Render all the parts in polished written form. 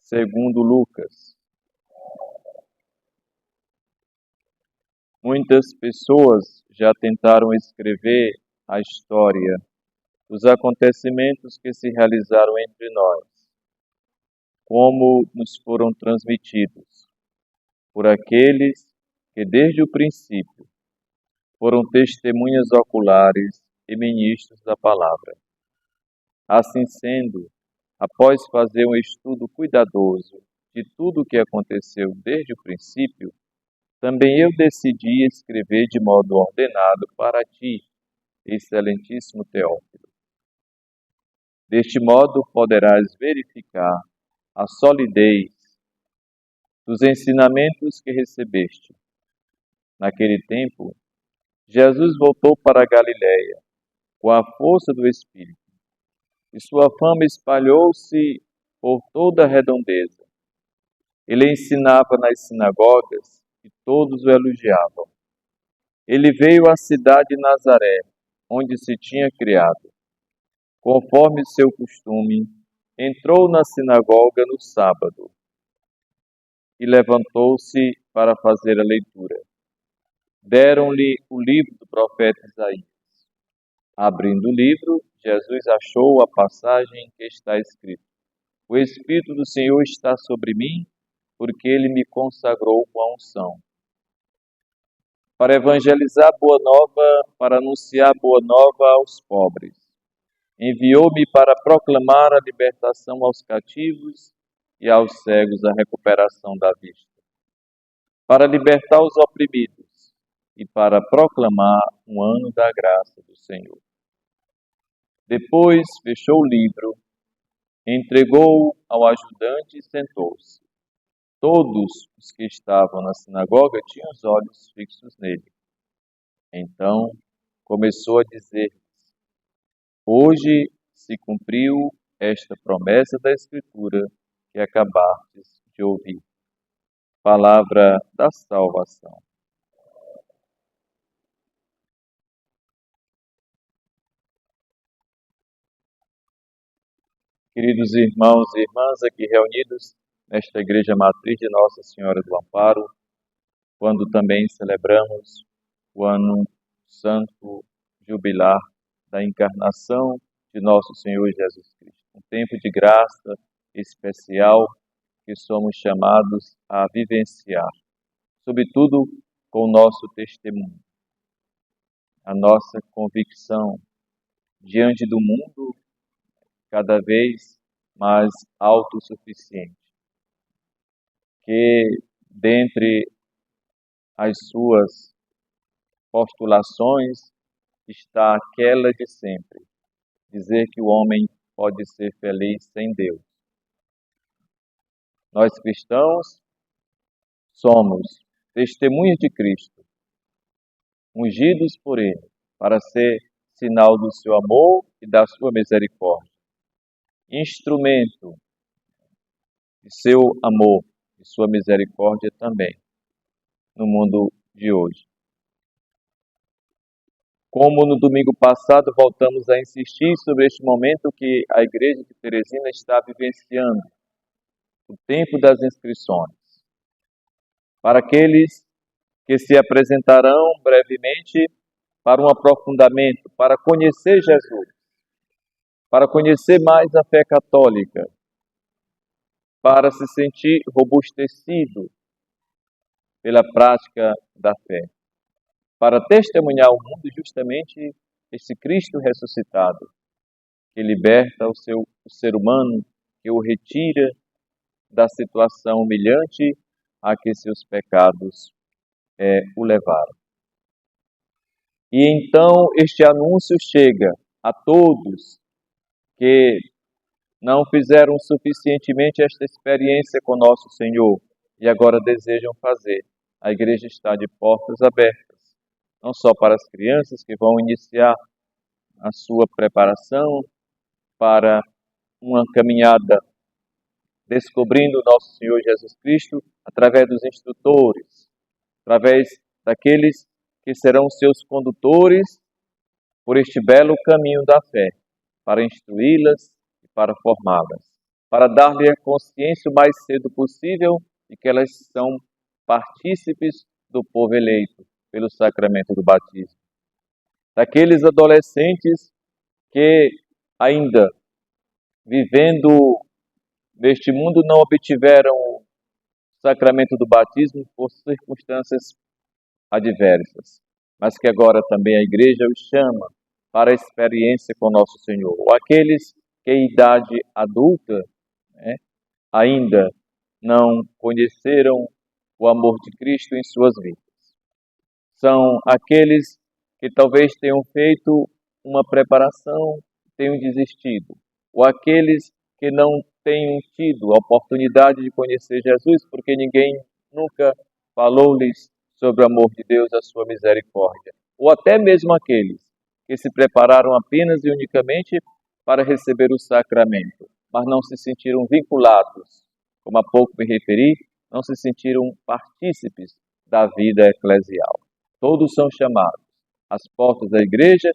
segundo Lucas. Muitas pessoas já tentaram escrever a história dos acontecimentos que se realizaram entre nós, como nos foram transmitidos por aqueles que desde o princípio foram testemunhas oculares e ministros da palavra. Assim sendo, após fazer um estudo cuidadoso de tudo o que aconteceu desde o princípio, também eu decidi escrever de modo ordenado para ti, excelentíssimo Teófilo. Deste modo poderás verificar a solidez dos ensinamentos que recebeste. Naquele tempo, Jesus voltou para a Galiléia com a força do Espírito, e sua fama espalhou-se por toda a redondeza. Ele ensinava nas sinagogas e todos o elogiavam. Ele veio à cidade de Nazaré, onde se tinha criado. Conforme seu costume, entrou na sinagoga no sábado e levantou-se para fazer a leitura. Deram-lhe o livro do profeta Isaías. Abrindo o livro, Jesus achou a passagem em que está escrito: O Espírito do Senhor está sobre mim, porque ele me consagrou com a unção para evangelizar boa nova, para anunciar boa nova aos pobres. Enviou-me para proclamar a libertação aos cativos e aos cegos a recuperação da vista, para libertar os oprimidos e para proclamar um ano da graça do Senhor. Depois fechou o livro, entregou-o ao ajudante e sentou-se. Todos os que estavam na sinagoga tinham os olhos fixos nele. Então começou a dizer-lhes: Hoje se cumpriu esta promessa da Escritura que acabastes de ouvir. Palavra da salvação. Queridos irmãos e irmãs aqui reunidos nesta Igreja Matriz de Nossa Senhora do Amparo, quando também celebramos o ano santo jubilar da encarnação de nosso Senhor Jesus Cristo. Um tempo de graça especial que somos chamados a vivenciar, sobretudo com o nosso testemunho, a nossa convicção diante do mundo cada vez mais autossuficiente, que dentre as suas postulações está aquela de sempre, dizer que o homem pode ser feliz sem Deus. Nós cristãos somos testemunhas de Cristo, ungidos por Ele, para ser sinal do seu amor e da sua misericórdia, instrumento de seu amor e sua misericórdia também no mundo de hoje. Como no domingo passado, voltamos a insistir sobre este momento que a Igreja de Teresina está vivenciando, o tempo das inscrições. Para aqueles que se apresentarão brevemente para um aprofundamento, para conhecer Jesus, para conhecer mais a fé católica, para se sentir robustecido pela prática da fé, para testemunhar ao mundo justamente esse Cristo ressuscitado, que liberta o ser humano, que o retira da situação humilhante a que seus pecados o levaram. E então este anúncio chega a todos que não fizeram suficientemente esta experiência com nosso Senhor e agora desejam fazer. A igreja está de portas abertas, não só para as crianças que vão iniciar a sua preparação para uma caminhada descobrindo nosso Senhor Jesus Cristo através dos instrutores, através daqueles que serão seus condutores por este belo caminho da fé, para instruí-las e para formá-las. para dar-lhe a consciência o mais cedo possível de que elas são partícipes do povo eleito pelo sacramento do batismo. Daqueles adolescentes que ainda vivendo neste mundo não obtiveram o sacramento do batismo por circunstâncias adversas, mas que agora também a Igreja os chama para a experiência com Nosso Senhor. Ou aqueles que em idade adulta ainda não conheceram o amor de Cristo em suas vidas. São aqueles que talvez tenham feito uma preparação, tenham desistido. Ou aqueles que não tenham tido a oportunidade de conhecer Jesus, porque ninguém nunca falou-lhes sobre o amor de Deus, a sua misericórdia. Ou até mesmo aqueles que se prepararam apenas e unicamente para receber o sacramento, mas não se sentiram vinculados, como há pouco me referi, não se sentiram partícipes da vida eclesial. Todos são chamados. As portas da igreja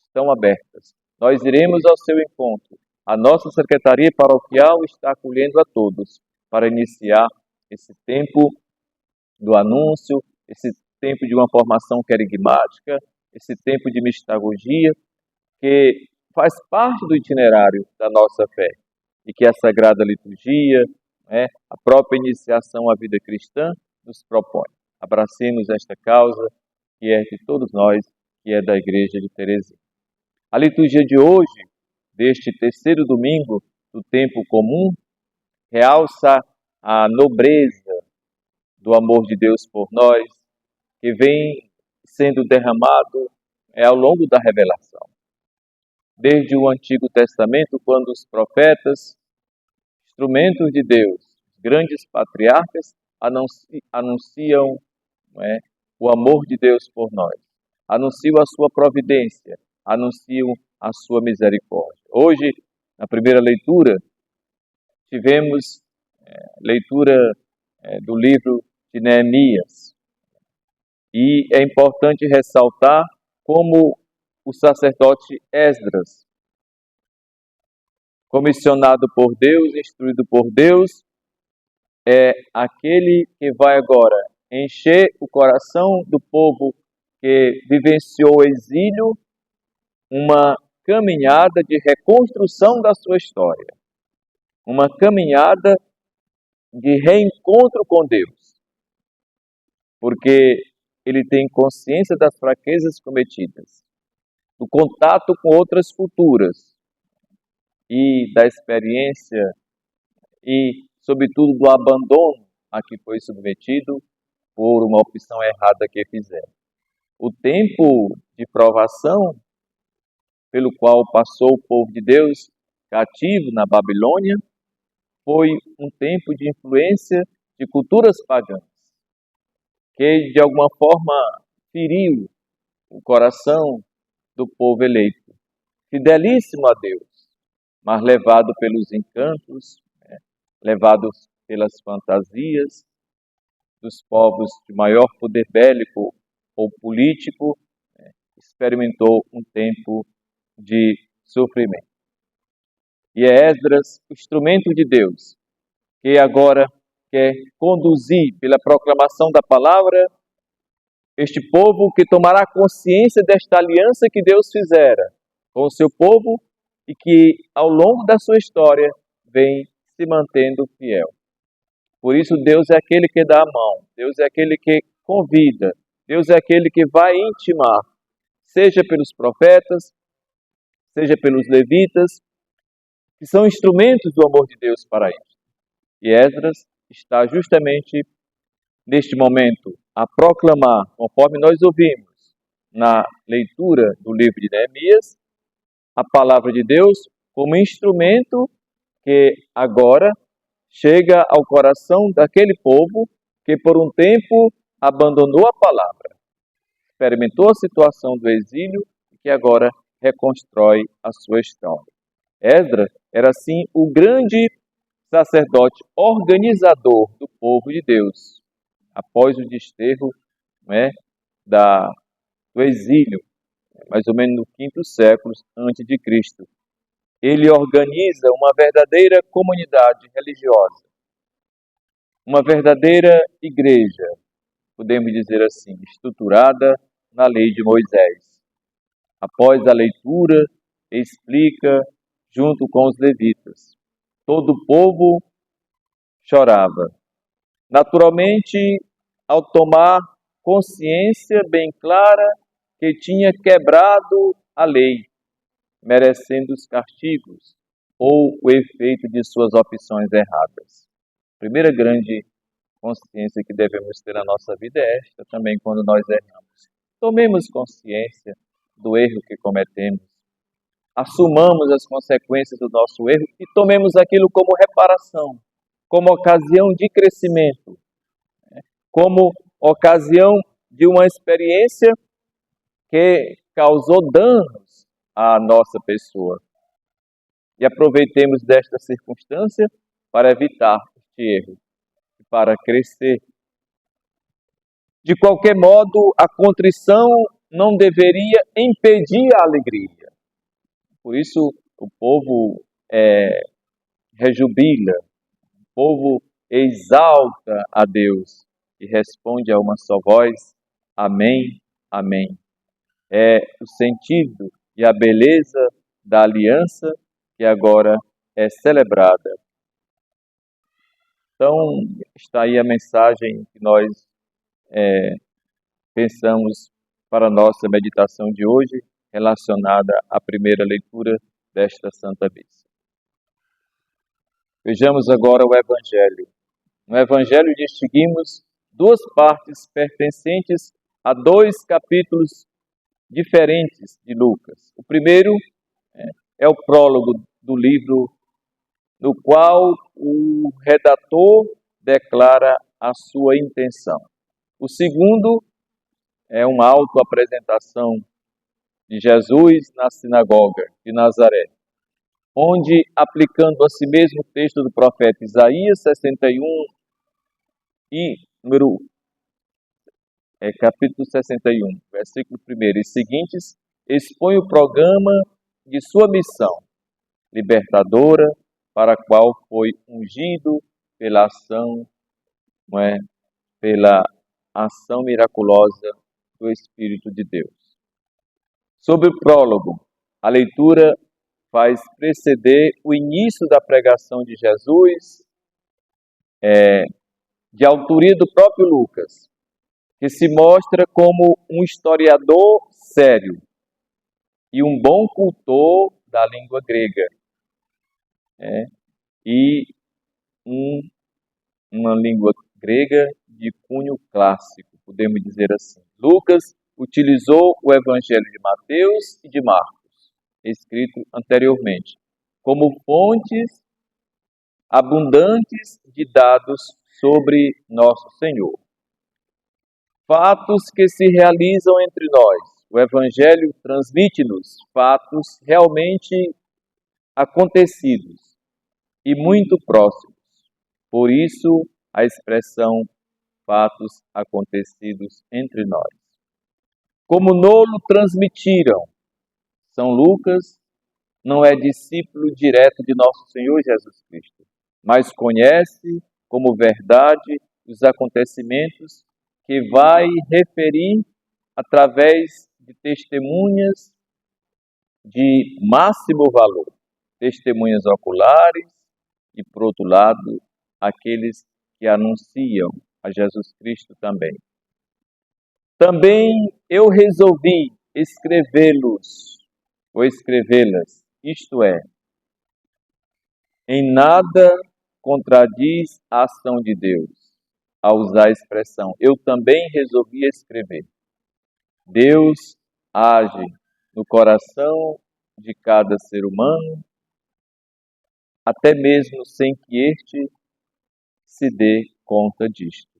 estão abertas. Nós iremos ao seu encontro. A nossa secretaria paroquial está acolhendo a todos para iniciar esse tempo do anúncio, esse tempo de uma formação querigmática, esse tempo de mistagogia, que faz parte do itinerário da nossa fé e que a Sagrada Liturgia, a própria iniciação à vida cristã, nos propõe. Abracemos esta causa que é de todos nós, que é da Igreja de Teresinha. A liturgia de hoje, deste terceiro domingo do tempo comum, realça a nobreza do amor de Deus por nós, que vem sendo derramado ao longo da revelação. Desde o Antigo Testamento, quando os profetas, instrumentos de Deus, grandes patriarcas, anunciam o amor de Deus por nós, anunciam a sua providência, anunciam a sua misericórdia. Hoje, na primeira leitura, tivemos leitura do livro de Neemias. E é importante ressaltar como o sacerdote Esdras, comissionado por Deus, instruído por Deus, é aquele que vai agora encher o coração do povo que vivenciou o exílio, uma caminhada de reconstrução da sua história, uma caminhada de reencontro com Deus, porque ele tem consciência das fraquezas cometidas, do contato com outras culturas e da experiência e, sobretudo, do abandono a que foi submetido por uma opção errada que fizeram. O tempo de provação pelo qual passou o povo de Deus cativo na Babilônia foi um tempo de influência de culturas pagãs, que de alguma forma feriu o coração do povo eleito, fidelíssimo a Deus, mas levado pelos encantos, levados pelas fantasias dos povos de maior poder bélico ou político, experimentou um tempo de sofrimento. E é Esdras, o instrumento de Deus, que agora quer conduzir pela proclamação da palavra este povo que tomará consciência desta aliança que Deus fizera com o seu povo e que ao longo da sua história vem se mantendo fiel. Por isso Deus é aquele que dá a mão, Deus é aquele que convida, Deus é aquele que vai intimar, seja pelos profetas, seja pelos levitas, que são instrumentos do amor de Deus para isso. E Esdras está justamente neste momento a proclamar, conforme nós ouvimos na leitura do livro de Neemias, a palavra de Deus como instrumento que agora chega ao coração daquele povo que por um tempo abandonou a palavra, experimentou a situação do exílio e que agora reconstrói a sua história. Esdras era assim o grande sacerdote organizador do povo de Deus, após o desterro do exílio, mais ou menos no 5º século antes de Cristo. ele organiza uma verdadeira comunidade religiosa, uma verdadeira igreja, podemos dizer assim, estruturada na lei de Moisés. Após a leitura, explica junto com os levitas. Todo o povo chorava. Naturalmente, ao tomar consciência bem clara que tinha quebrado a lei, merecendo os castigos ou o efeito de suas opções erradas. A primeira grande consciência que devemos ter na nossa vida é esta também quando nós erramos. Tomemos consciência do erro que cometemos, assumamos as consequências do nosso erro e tomemos aquilo como reparação, como ocasião de crescimento, como ocasião de uma experiência que causou danos à nossa pessoa. E aproveitemos desta circunstância para evitar este erro, para crescer. De qualquer modo, a contrição não deveria impedir a alegria. Por isso, o povo rejubila, o povo exalta a Deus e responde a uma só voz: Amém, Amém. É o sentido e a beleza da aliança que agora é celebrada. Então, está aí a mensagem que nós pensamos para a nossa meditação de hoje, relacionada à primeira leitura desta Santa Missa. Vejamos agora o Evangelho. No Evangelho distinguimos duas partes pertencentes a dois capítulos diferentes de Lucas. O primeiro é o prólogo do livro, no qual o redator declara a sua intenção. O segundo é uma autoapresentação de Jesus na sinagoga de Nazaré, onde, aplicando a si mesmo o texto do profeta Isaías 61 e capítulo 61, versículo 1 e seguintes, expõe o programa de sua missão libertadora, para a qual foi ungido pela ação miraculosa do Espírito de Deus. Sobre o prólogo, a leitura faz preceder o início da pregação de Jesus, de autoria do próprio Lucas, que se mostra como um historiador sério e um bom cultor da língua grega, e uma língua grega de cunho clássico, podemos dizer assim. Lucas utilizou o Evangelho de Mateus e de Marcos, escrito anteriormente, como fontes abundantes de dados sobre Nosso Senhor. Fatos que se realizam entre nós. O Evangelho transmite-nos fatos realmente acontecidos e muito próximos. Por isso, a expressão fatos acontecidos entre nós. Como nolo transmitiram, São Lucas não é discípulo direto de Nosso Senhor Jesus Cristo, mas conhece como verdade os acontecimentos que vai referir através de testemunhas de máximo valor, testemunhas oculares e, por outro lado, aqueles que anunciam a Jesus Cristo também. Também eu resolvi escrevê-los, ou escrevê-las, isto é, em nada contradiz a ação de Deus, ao usar a expressão, eu também resolvi escrever. Deus age no coração de cada ser humano, até mesmo sem que este se dê conta disto.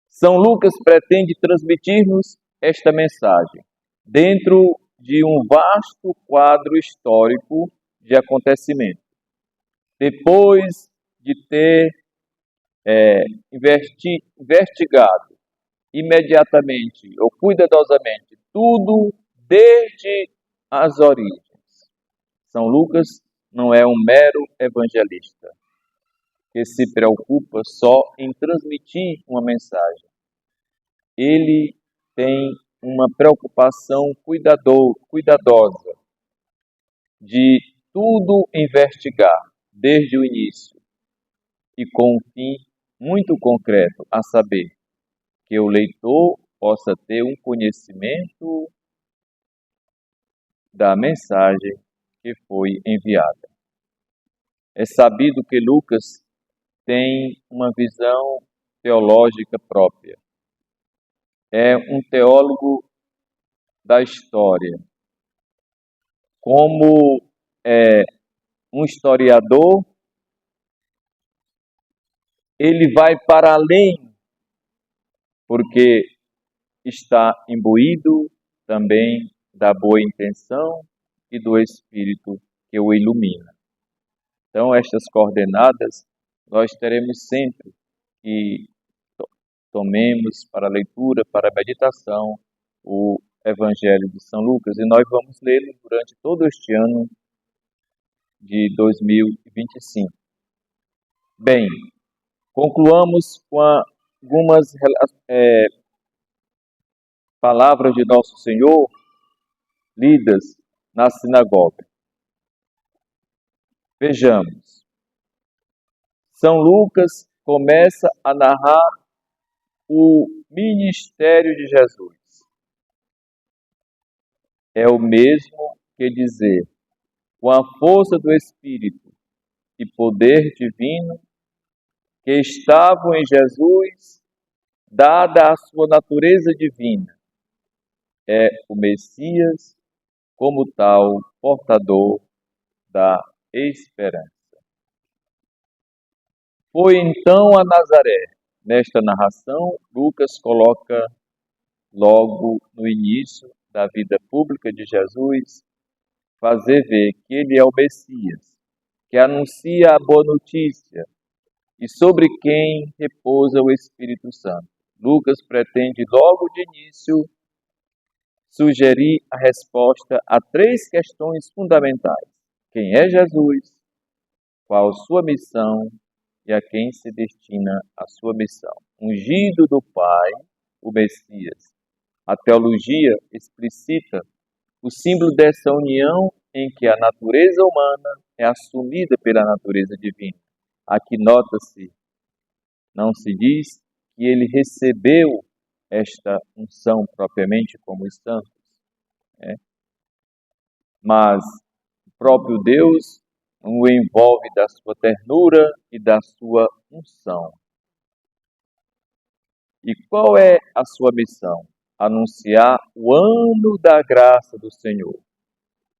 São Lucas pretende transmitir-nos esta mensagem dentro de um vasto quadro histórico de acontecimentos. Depois de ter investigado imediatamente ou cuidadosamente tudo desde as origens, São Lucas não é um mero evangelista que se preocupa só em transmitir uma mensagem. Ele tem uma preocupação cuidadosa de tudo investigar desde o início e com um fim muito concreto, a saber, que o leitor possa ter um conhecimento da mensagem que foi enviada. É sabido que Lucas tem uma visão teológica própria. É um teólogo da história. Como um historiador, ele vai para além, porque está imbuído também da boa intenção e do Espírito que o ilumina. Então, estas coordenadas nós teremos sempre que tomemos para a leitura, para a meditação, o Evangelho de São Lucas, e nós vamos lê-lo durante todo este ano de 2025. Bem, concluamos com algumas palavras de Nosso Senhor lidas na sinagoga. Vejamos. São Lucas começa a narrar o ministério de Jesus. É o mesmo que dizer, com a força do Espírito e poder divino que estavam em Jesus, dada a sua natureza divina, é o Messias, como tal, portador da esperança. Foi então a Nazaré. Nesta narração, Lucas coloca logo no início da vida pública de Jesus, fazer ver que ele é o Messias, que anuncia a boa notícia e sobre quem repousa o Espírito Santo. Lucas pretende logo de início sugerir a resposta a três questões fundamentais: quem é Jesus, qual sua missão e a quem se destina a sua missão. Ungido do Pai, o Messias. A teologia explicita o símbolo dessa união em que a natureza humana é assumida pela natureza divina. Aqui nota-se, não se diz que ele recebeu esta unção propriamente como os santos, mas o próprio Deus o envolve da sua ternura e da sua unção. E qual é a sua missão? Anunciar o ano da graça do Senhor.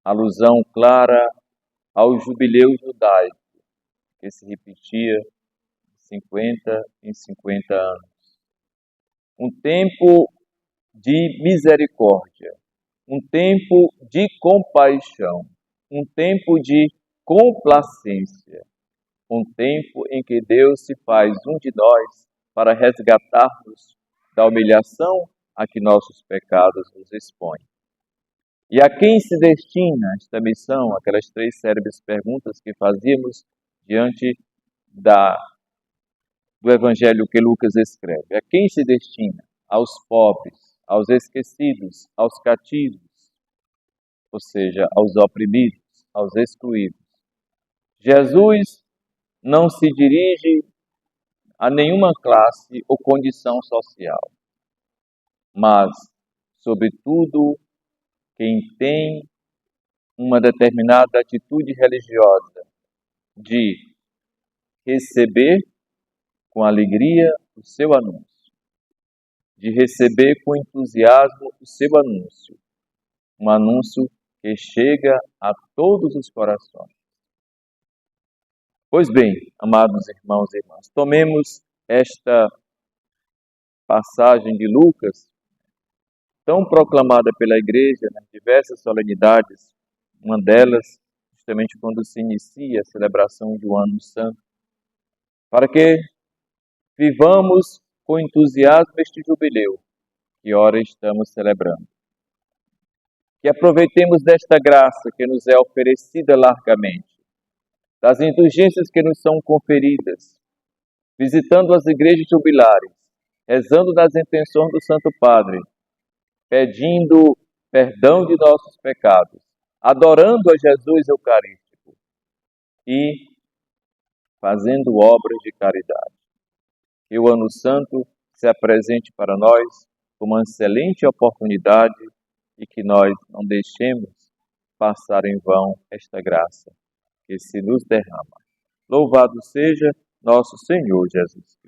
Alusão clara ao jubileu judaico, que se repetia de 50 em 50 anos. Um tempo de misericórdia, um tempo de compaixão, um tempo de complacência, um tempo em que Deus se faz um de nós para resgatar-nos da humilhação a que nossos pecados nos expõem. E a quem se destina esta missão? Aquelas três célebres perguntas que fazíamos diante do Evangelho que Lucas escreve. A quem se destina? Aos pobres, aos esquecidos, aos cativos, ou seja, aos oprimidos, aos excluídos. Jesus não se dirige a nenhuma classe ou condição social, mas, sobretudo, quem tem uma determinada atitude religiosa de receber com alegria o seu anúncio, de receber com entusiasmo o seu anúncio, um anúncio que chega a todos os corações. Pois bem, amados irmãos e irmãs, tomemos esta passagem de Lucas, tão proclamada pela Igreja nas diversas solenidades, uma delas justamente quando se inicia a celebração de um ano santo, para que vivamos com entusiasmo este jubileu que ora estamos celebrando. que aproveitemos desta graça que nos é oferecida largamente, das indulgências que nos são conferidas, visitando as igrejas jubilares, rezando nas intenções do Santo Padre, pedindo perdão de nossos pecados, adorando a Jesus Eucarístico e fazendo obras de caridade. Que o Ano Santo se apresente para nós como uma excelente oportunidade e que nós não deixemos passar em vão esta graça que se nos derrama. Louvado seja nosso Senhor Jesus.